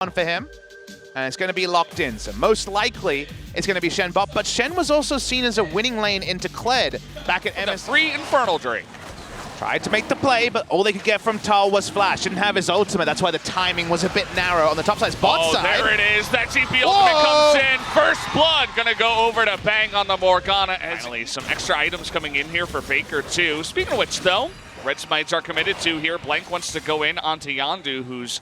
one for him, and it's going to be locked in. So most likely it's going to be Shen bot, but Shen was also seen as a winning lane into Kled back at MS. Free Infernal Drake. Tried to make the play, but all they could get from Tal was flash. Didn't have his ultimate. That's why the timing was a bit narrow on the top side. Bot side. There it is. That GP ultimate comes in. First blood gonna go over to bang on the Morgana. Finally, some extra items coming in here for Faker too. Speaking of which, though, Red Smites are committed to here. Blank wants to go in onto Yondu, who's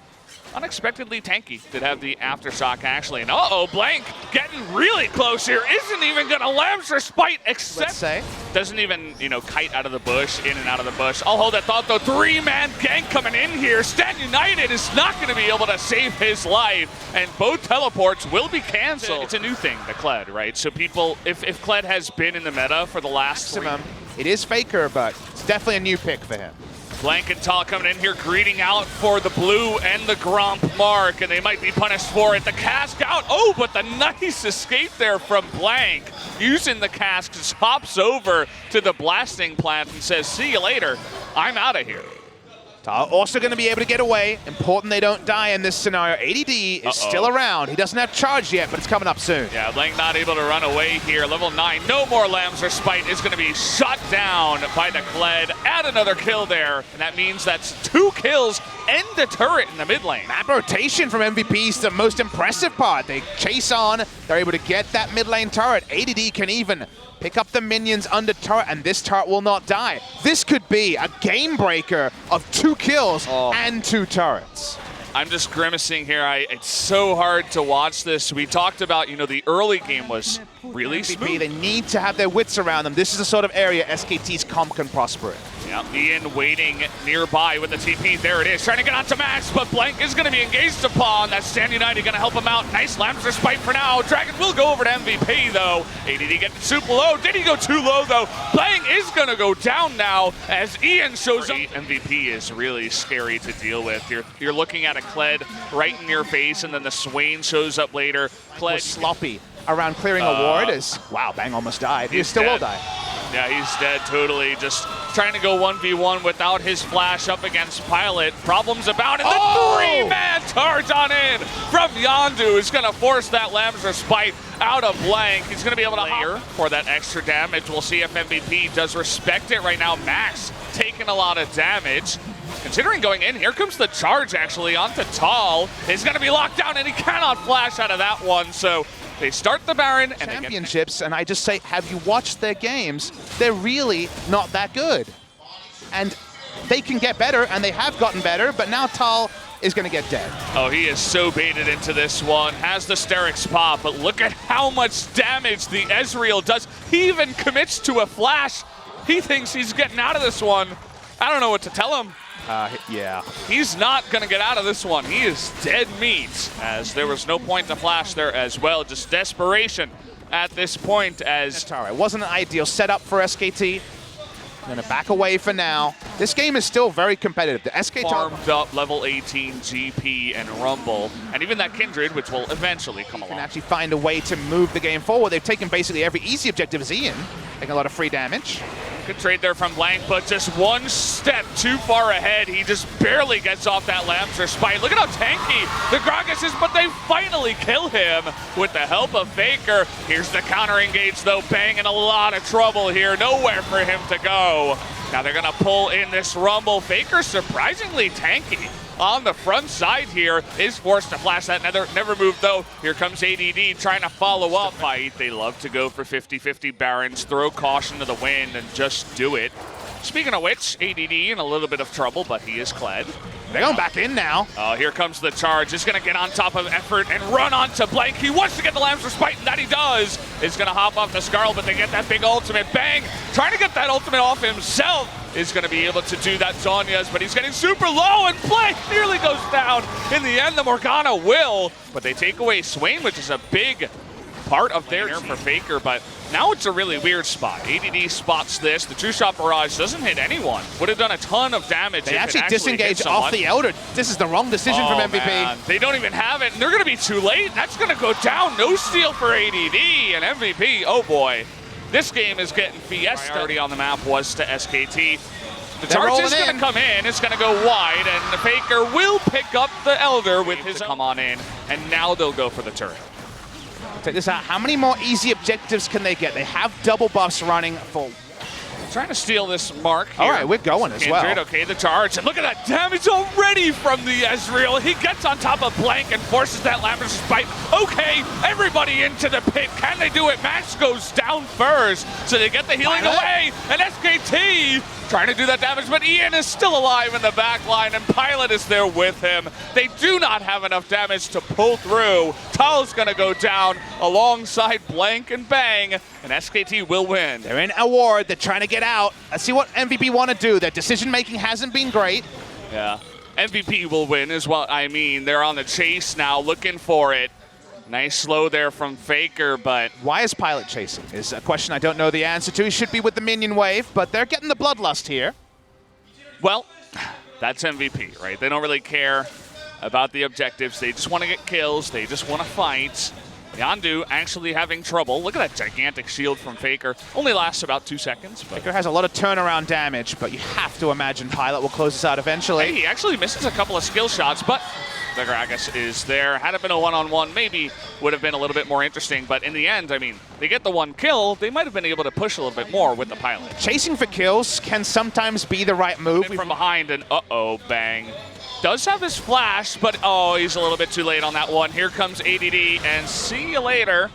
unexpectedly tanky. Did have the aftershock actually. And Blank getting really close here. Isn't even gonna Lambs Respite, except doesn't even, kite out of the bush, in and out of the bush. I'll hold that thought though. 3-man gank coming in here. Stan United is not gonna be able to save his life, and both teleports will be canceled. It's a new thing, the Kled, right? So people, if Kled has been in the meta for the last it is Faker, but it's definitely a new pick for him. Blank and Tal coming in here, greeting out for the blue and the Gromp mark, and they might be punished for it. The cask out. Oh, but the nice escape there from Blank. Using the cask, just hops over to the blasting plant and says, see you later. I'm out of here. Tal also going to be able to get away. Important they don't die in this scenario. ADD is still around. He doesn't have charge yet, but it's coming up soon. Yeah, Blank not able to run away here. Level 9, no more Lambs Respite is going to be shut down by the Kled. Add another kill there, and that means that's 2 kills and the turret in the mid lane. Map rotation from MVP is the most impressive part. They chase on. They're able to get that mid lane turret. ADD can even pick up the minions under turret, and this turret will not die. This could be a game breaker of 2 kills and 2 turrets. I'm just grimacing here. It's so hard to watch this. We talked about, the early game was really smooth. They need to have their wits around them. This is the sort of area SKT's comp can prosper in. Yeah, Ian waiting nearby with the TP. There it is, trying to get onto Max, but Blank is going to be engaged upon. That's Stan United going to help him out. Nice Lambs Respite for now. Dragon will go over to MVP, though. ADD getting super low. Did he go too low, though? Blank is going to go down now as Ian shows up. MVP is really scary to deal with. You're looking at a Kled right in your face, and then the Swain shows up later. Kled was sloppy around clearing a ward. Wow, Bang almost died. He still will die. Yeah, he's dead totally. Just trying to go 1v1 without his flash up against Pilot. Problems about it. The 3-man charge on in from Yondu is going to force that Lambs Respite out of Blank. He's going to be able to layer for that extra damage. We'll see if MVP does respect it right now. Max taking a lot of damage. Considering going in, here comes the charge actually onto Tal. He's going to be locked down, and he cannot flash out of that one. So they start the Baron and championships, and I just say, have you watched their games? They're really not that good. And they can get better, and they have gotten better, but now Tal is going to get dead. Oh, he is so baited into this one. Has the Sterix pop, but look at how much damage the Ezreal does. He even commits to a flash. He thinks he's getting out of this one. I don't know what to tell him. Yeah. He's not going to get out of this one. He is dead meat, as there was no point to flash there as well. Just desperation at this point as... It wasn't an ideal setup for SKT. I'm going to back away for now. This game is still very competitive. The SKT farmed up level 18 GP and Rumble, and even that Kindred, which will eventually come along. Can actually find a way to move the game forward. They've taken basically every easy objective as Ian, taking a lot of free damage. Good trade there from Blank, but just one step too far ahead. He just barely gets off that Lambs Respite. Look at how tanky the Gragas is, but they finally kill him with the help of Faker. Here's the counter engage, though. Bang in a lot of trouble here. Nowhere for him to go. Now they're going to pull in this Rumble. Faker surprisingly tanky on the front side here, is forced to flash that. Never moved, though. Here comes ADD trying to follow up. Fight. They love to go for 50-50 Barons, throw caution to the wind, and just do it. Speaking of which, ADD in a little bit of trouble, but he is Kled. They're going back in now. Oh, here comes the charge. He's going to get on top of effort and run onto Blank. He wants to get the Lambs Respite, and that he does. He's going to hop off the Scarlet, but they get that big ultimate. Bang! Trying to get that ultimate off himself. Is going to be able to do that Zonya's, but he's getting super low, and Blank nearly goes down. In the end, the Morgana will, but they take away Swain, which is a big part of their team for Faker, but now it's a really weird spot. ADD spots this. The two-shot barrage doesn't hit anyone. Would have done a ton of damage. They actually disengage off the Elder. This is the wrong decision from MVP. Man. They don't even have it, and they're going to be too late. That's going to go down. No steal for ADD, and MVP, oh boy. This game is getting fiesta. Priority on the map was to SKT. The charge is going to come in. It's going to go wide, and the Faker will pick up the Elder with his come on in, and now they'll go for the turret. Check this out. How many more easy objectives can they get? They have double buffs running for... Trying to steal this mark here. All right, we're going as well. Okay, the charge. And look at that damage already from the Ezreal. He gets on top of Blank and forces that Lavender Spike. Okay, everybody into the pit. Can they do it? Max goes down first. So they get the healing away. And SKT trying to do that damage, but Ian is still alive in the back line, and Pilot is there with him. They do not have enough damage to pull through. Tal's going to go down alongside Blank and Bang, and SKT will win. They're in a ward. They're trying to get out. Let's see what MVP want to do. Their decision-making hasn't been great. Yeah, MVP will win is what I mean. They're on the chase now, looking for it. Nice slow there from Faker, but... Why is Pilot chasing? Is a question I don't know the answer to. He should be with the minion wave, but they're getting the bloodlust here. Well, that's MVP, right? They don't really care about the objectives. They just want to get kills. They just want to fight. Yondu actually having trouble. Look at that gigantic shield from Faker. Only lasts about 2 seconds. But Faker has a lot of turnaround damage, but you have to imagine Pilot will close this out eventually. Hey, he actually misses a couple of skill shots, but the Gragas is there. Had it been a one-on-one, maybe would have been a little bit more interesting. But in the end, I mean, they get the one kill. They might have been able to push a little bit more with the Pilot. Chasing for kills can sometimes be the right move. From behind, and uh-oh, Bang. Does have his flash, but oh, he's a little bit too late on that one. Here comes ADD, and see you later.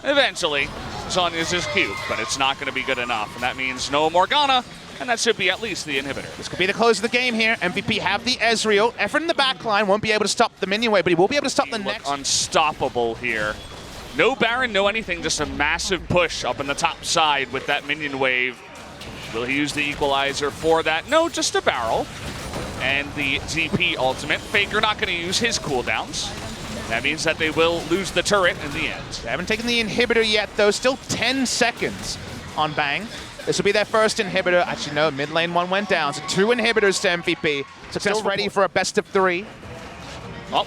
Eventually, Zhonya's his cube, but it's not going to be good enough, and that means no Morgana, and that should be at least the inhibitor. This could be the close of the game here. MVP have the Ezreal. Effort in the back line won't be able to stop the minion wave, but he will be able to stop the next. Unstoppable here. No Baron, no anything, just a massive push up in the top side with that minion wave. Will he use the equalizer for that? No, just a barrel. And the ZP ultimate. Faker not going to use his cooldowns. That means that they will lose the turret in the end. They haven't taken the inhibitor yet, though. Still 10 seconds on Bang. This will be their first inhibitor. Actually, no, mid lane one went down. So 2 inhibitors to MVP. Successful ready for a best of 3. Well,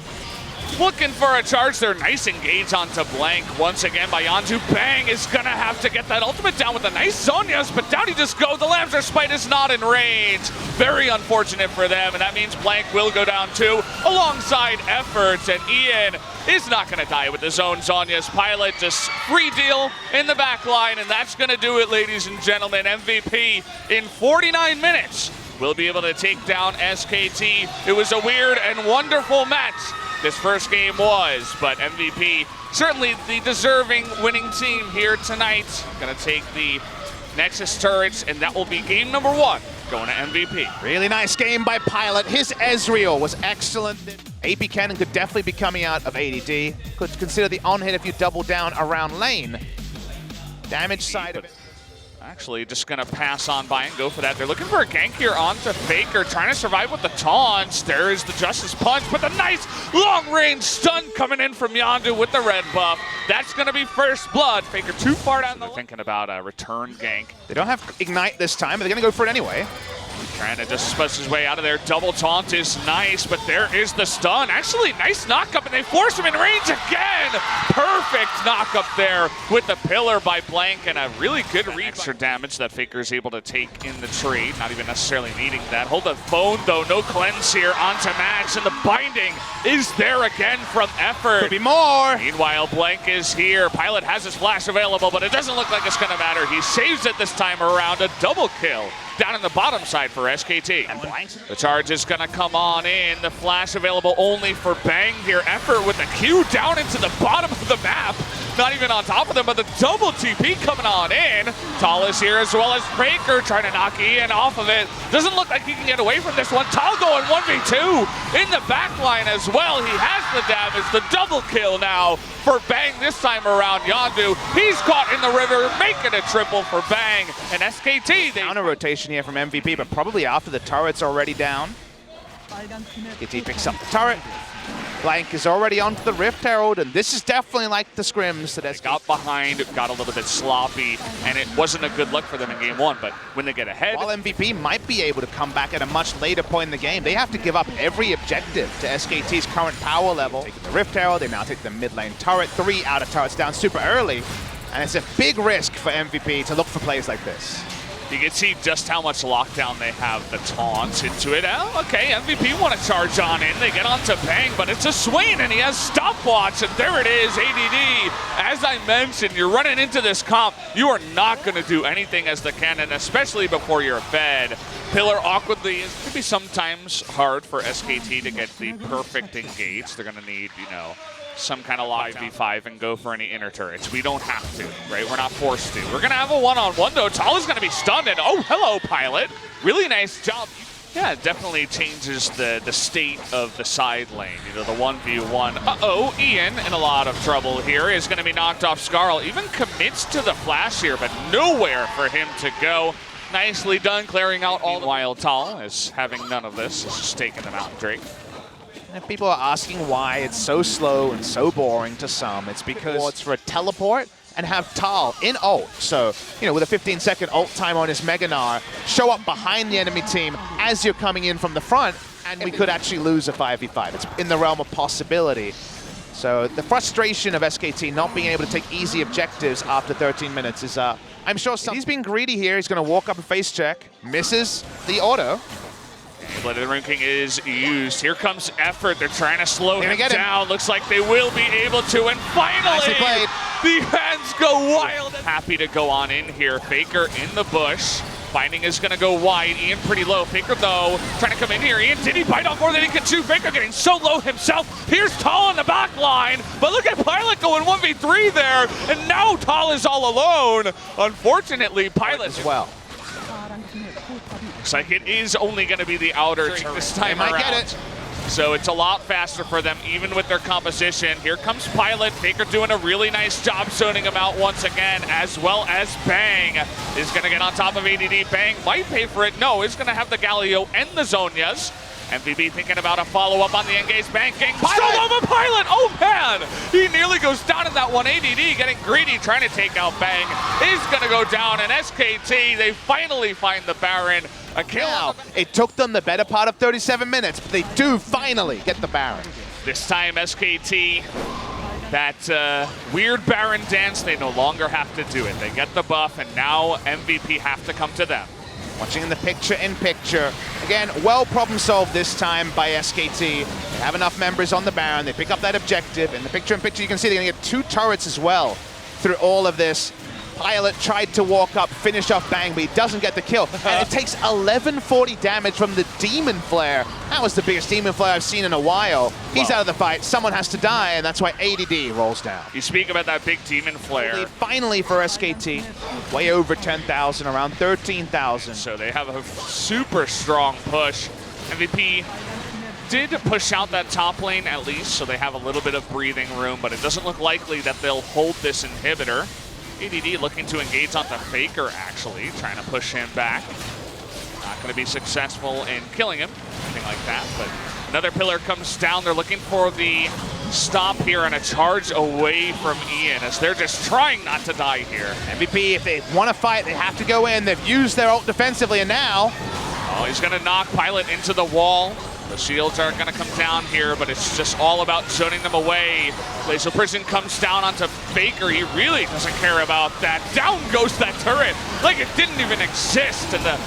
looking for a charge there. Nice engage onto Blank once again by Yondu. Bang is going to have to get that ultimate down with a nice Zhonya's, but down he just goes. The Lavender Spite is not in range. Very unfortunate for them, and that means Blank will go down too, alongside Efforts, and Ian is not going to die with his own Zhonya's. Pilot just free deal in the back line, and that's going to do it, ladies and gentlemen. MVP in 49 minutes will be able to take down SKT. It was a weird and wonderful match. This first game was, but MVP, certainly the deserving winning team here tonight. Gonna take the Nexus turrets, and that will be game number 1, going to MVP. Really nice game by Pilot. His Ezreal was excellent. AP Cannon could definitely be coming out of ADD. Could consider the on-hit if you double down around lane. Damage side of it. Actually, just going to pass on by and go for that. They're looking for a gank here onto Faker, trying to survive with the taunts. There is the Justice Punch, but the nice long-range stun coming in from Yondu with the red buff. That's going to be first blood. Faker too far down the line. Thinking about a return gank. They don't have Ignite this time, but they're going to go for it anyway. Trying to just push his way out of there. Double taunt is nice, but there is the stun. Actually, nice knock-up, and they force him in range again. Perfect knock-up there with the pillar by Blank, and a really good read. Extra damage that Faker is able to take in the trade. Not even necessarily needing that. Hold the phone, though. No cleanse here onto Max, and the binding is there again from Effort. Could be more. Meanwhile, Blank is here. Pilot has his flash available, but it doesn't look like it's going to matter. He saves it this time around. A double kill down in the bottom side for SKT. The charge is going to come on in. The flash available only for Bang here. Effort with the Q down into the bottom of the map. Not even on top of them, but the double TP coming on in. Tal is here as well as Faker trying to knock Ian off of it. Doesn't look like he can get away from this one. Tal going 1v2 in the back line as well. He has the damage. The double kill now for Bang this time around. Yondu, he's caught in the river, making a triple for Bang. And SKT, they counter rotation here from MVP, but probably after the turret's already down. SKT picks up the turret. Blank is already onto the Rift Herald, and this is definitely like the scrims that SKT got behind, got a little bit sloppy, and it wasn't a good look for them in game 1, but when they get ahead... While MVP might be able to come back at a much later point in the game, they have to give up every objective to SKT's current power level. Taking the Rift Herald, they now take the mid lane turret, 3 outer turrets down super early, and it's a big risk for MVP to look for plays like this. You can see just how much lockdown they have the taunt into it. Oh, okay, MVP want to charge on in. They get onto Bang, but it's a Swain, and he has stopwatch, and there it is, ADD. As I mentioned, you're running into this comp. You are not going to do anything as the cannon, especially before you're fed. Pillar awkwardly is going to be sometimes hard for SKT to get the perfect engage. They're going to need, you know, some kind of 5v5 and go for any inner turrets. We don't have to, right? We're not forced to. We're going to have a one-on-one, though. Tal is going to be stunned, and oh, hello, Pilot. Really nice job. Yeah, it definitely changes the state of the side lane. You know, the 1v1. Uh-oh, Ian in a lot of trouble here is going to be knocked off Skarl. Even commits to the flash here, but nowhere for him to go. Nicely done, clearing out all the while Tal is having none of this. It's just taking them out, Drake. If people are asking why it's so slow and so boring to some, it's because it's for a teleport and have Tal in ult. So, you know, with a 15-second ult time on his Mega Gnar, show up behind the enemy team as you're coming in from the front, and we could actually lose a 5v5. It's in the realm of possibility. So the frustration of SKT not being able to take easy objectives after 13 minutes is, I'm sure he's being greedy here. He's going to walk up and face check, misses the auto. Blood of the Rune King is used. Here comes Effort. They're trying to slow him down. Looks like they will be able to. And finally, the hands go wild. Happy to go on in here. Faker in the bush. Finding is going to go wide. Ian pretty low. Faker, though, trying to come in here. Ian, did he bite off more than he could chew? Faker getting so low himself. Here's Tal in the back line. But look at Pilot going 1v3 there. And now Tal is all alone. Unfortunately, Pilot as well. Looks like it is only going to be the outer this time around. Get it. So it's a lot faster for them, even with their composition. Here comes Pilot. Faker doing a really nice job zoning him out once again, as well as Bang is going to get on top of ADD. Bang might pay for it. No, is going to have the Galio and the Zonias. MVP thinking about a follow-up on the engage. Bang, gang, solo of a Pilot! Oh, man! He nearly goes down in that one. ADD getting greedy, trying to take out Bang. He's going to go down, and SKT, they finally find the Baron. A kill. Now, it took them the better part of 37 minutes, but they do finally get the Baron. This time, SKT, that weird Baron dance, they no longer have to do it. They get the buff, and now MVP have to come to them. Watching the picture-in-picture. Again, well problem-solved this time by SKT. They have enough members on the Baron. They pick up that objective. In the picture-in-picture, you can see they're going to get 2 turrets as well through all of this. Pilot tried to walk up, finish off Bang, but he doesn't get the kill. And it takes 1140 damage from the Demon Flare. That was the biggest Demon Flare I've seen in a while. He's out of the fight. Someone has to die, and that's why ADD rolls down. You speak about that big Demon Flare. Finally for SKT, way over 10,000, around 13,000. So they have a super strong push. MVP did push out that top lane at least, so they have a little bit of breathing room, but it doesn't look likely that they'll hold this inhibitor. ADD looking to engage onto Faker, actually, trying to push him back. Not going to be successful in killing him, anything like that, but another pillar comes down. They're looking for the stop here and a charge away from Ian as they're just trying not to die here. MVP, if they want to fight, they have to go in. They've used their ult defensively, and now... Oh, he's going to knock Pilot into the wall. The shields are going to come down here, but it's just all about zoning them away. Glacial Prison comes down onto Faker. He really doesn't care about that. Down goes that turret like it didn't even exist. And the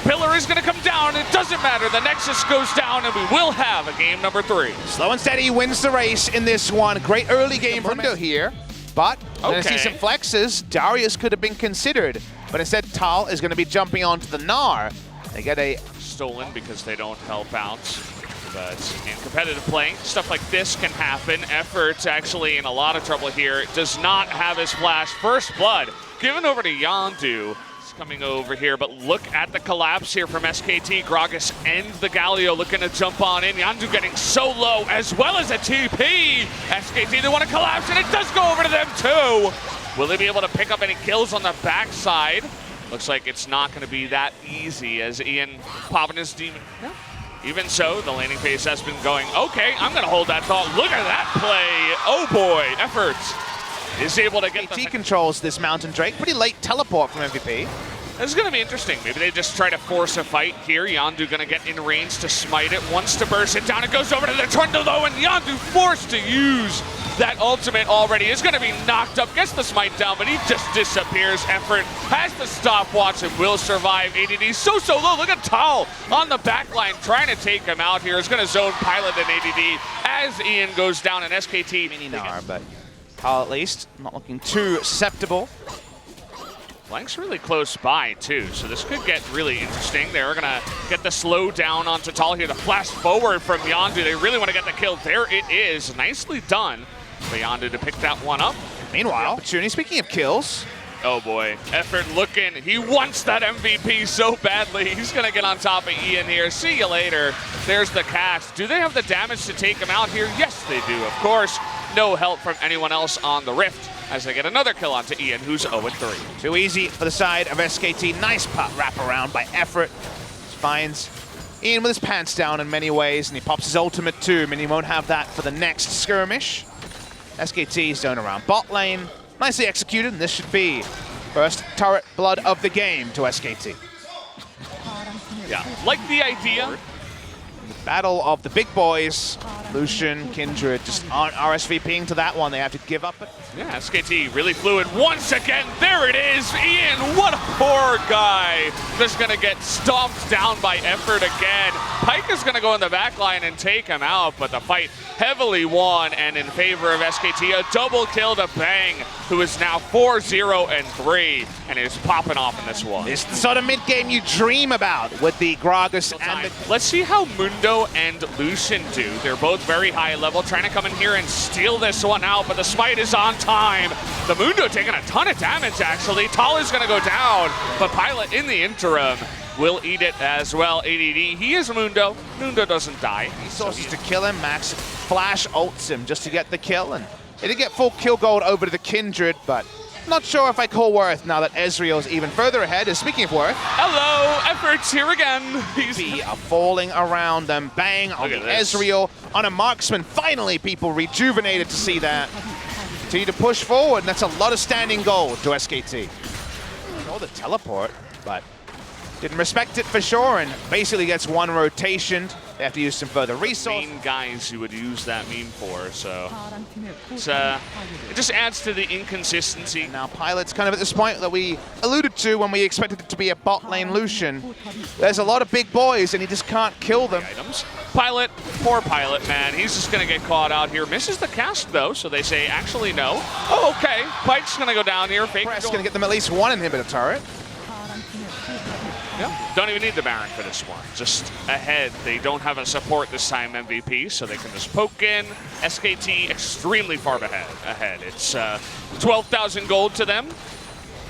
pillar is going to come down. It doesn't matter. The Nexus goes down, and we will have a game number 3. Slow and steady wins the race in this one. Great early game from here. But we're going to see some flexes. Darius could have been considered, but instead Tal is going to be jumping onto the Gnar. They get a stolen because they don't help out. But in competitive play, stuff like this can happen. Effort's actually in a lot of trouble here. Does not have his flash. First blood given over to Yondu. He's coming over here, but look at the collapse here from SKT. Gragas and the Galio looking to jump on in. Yondu getting so low, as well as a TP. SKT, they want to collapse, and it does go over to them too. Will they be able to pick up any kills on the backside? Looks like it's not going to be that easy as Ian popping his demon. Yeah. Even so, the laning phase has been going, okay, I'm going to hold that thought. Look at that play. Oh boy, Effort is able to get the... controls this Mountain Drake. Pretty late teleport from MVP. This is going to be interesting. Maybe they just try to force a fight here. Yondu going to get in range to smite it. Wants to burst it down. It goes over to the Trundle though, and Yondu forced to use That ultimate already is going to be knocked up, gets the smite down, but he just disappears. Effort has the stopwatch and will survive. ADD so low. Look at Tal on the back line trying to take him out here. Is going to zone Pilot and ADD as Ian goes down and SKT. Mininar, but Tal at least not looking too susceptible. Blank's really close by, too, so this could get really interesting. They're going to get the slow down onto Tal here. The flash forward from Yondu. They really want to get the kill. There it is. Nicely done for Yondu to pick that one up. Meanwhile, opportunity, speaking of kills. Oh, boy. Effort looking. He wants that MVP so badly. He's going to get on top of Ian here. See you later. There's the cast. Do they have the damage to take him out here? Yes, they do, of course. No help from anyone else on the Rift as they get another kill onto Ian, who's 0-3. Too easy for the side of SKT. Nice wrap around by Effort. Finds Ian with his pants down in many ways, and he pops his ultimate too. I mean, he won't have that for the next skirmish. SKT zone around bot lane. Nicely executed, and this should be first turret blood of the game to SKT. Yeah, like the idea. Battle of the big boys. Lucian, Kindred just aren't RSVPing to that one. They have to give up it. Yeah, SKT really fluid once again. There it is. Ian, what a poor guy. Just going to get stomped down by Effort again. Pyke is going to go in the back line and take him out, but the fight heavily won and in favor of SKT. A double kill to Bang, who is now 4-0-3 and is popping off in this one. It's the sort of mid-game you dream about with the Gragas and the... Let's see how Mundo and Lucian do. They're both very high level, trying to come in here and steal this one out, but the smite is on time. The Mundo taking a ton of damage, actually. Tal is going to go down, but Pilot in the interim will eat it as well. ADD, he is Mundo. Mundo doesn't die. Resources to kill him. Max flash ults him just to get the kill, and he did get full kill gold over to the Kindred, but not sure if I call worth now that Ezreal's even further ahead. And speaking of worth, hello, Effort's here again. He's falling around them. Bang on the Ezreal on a marksman. Finally, people rejuvenated to see that. Continue to push forward, and that's a lot of standing gold to SKT. Oh, the teleport, but didn't respect it for sure, and basically gets one rotation. They have to use some further resources. Main guys who would use that meme for, so it just adds to the inconsistency. Now Pilot's kind of at this point that we alluded to when we expected it to be a bot lane Lucian. There's a lot of big boys, and he just can't kill them. Pilot, poor Pilot, man. He's just going to get caught out here. Misses the cast, though, so they say, actually, no. Oh, okay. Pyke's going to go down here. Press going to get them at least one inhibitor turret. Yeah. Don't even need the Baron for this one. Just ahead. They don't have a support this time, MVP, so they can just poke in. SKT extremely far ahead. It's 12,000 gold to them.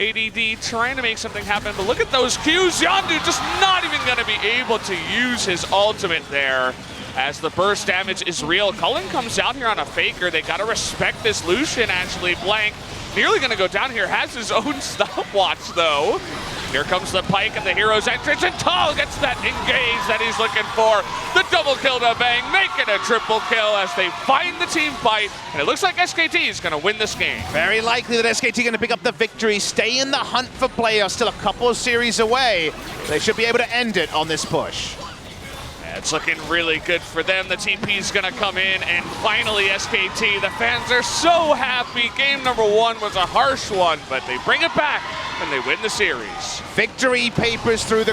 ADD trying to make something happen, but look at those Qs. Yondu just not even going to be able to use his ultimate there as the burst damage is real. Cullen comes out here on a faker. They got to respect this Lucian, actually. Blank nearly going to go down here. Has his own stopwatch, though. Here comes the Pyke and the hero's entrance, and Tal gets that engage that he's looking for. The double kill to Bang, making a triple kill as they find the team fight, and it looks like SKT is going to win this game. Very likely that SKT going to pick up the victory, stay in the hunt for playoffs, still a couple of series away. They should be able to end it on this push. It's looking really good for them. The TP is going to come in, and finally SKT. The fans are so happy. Game number one was a harsh one, but they bring it back and they win the series. Victory papers through the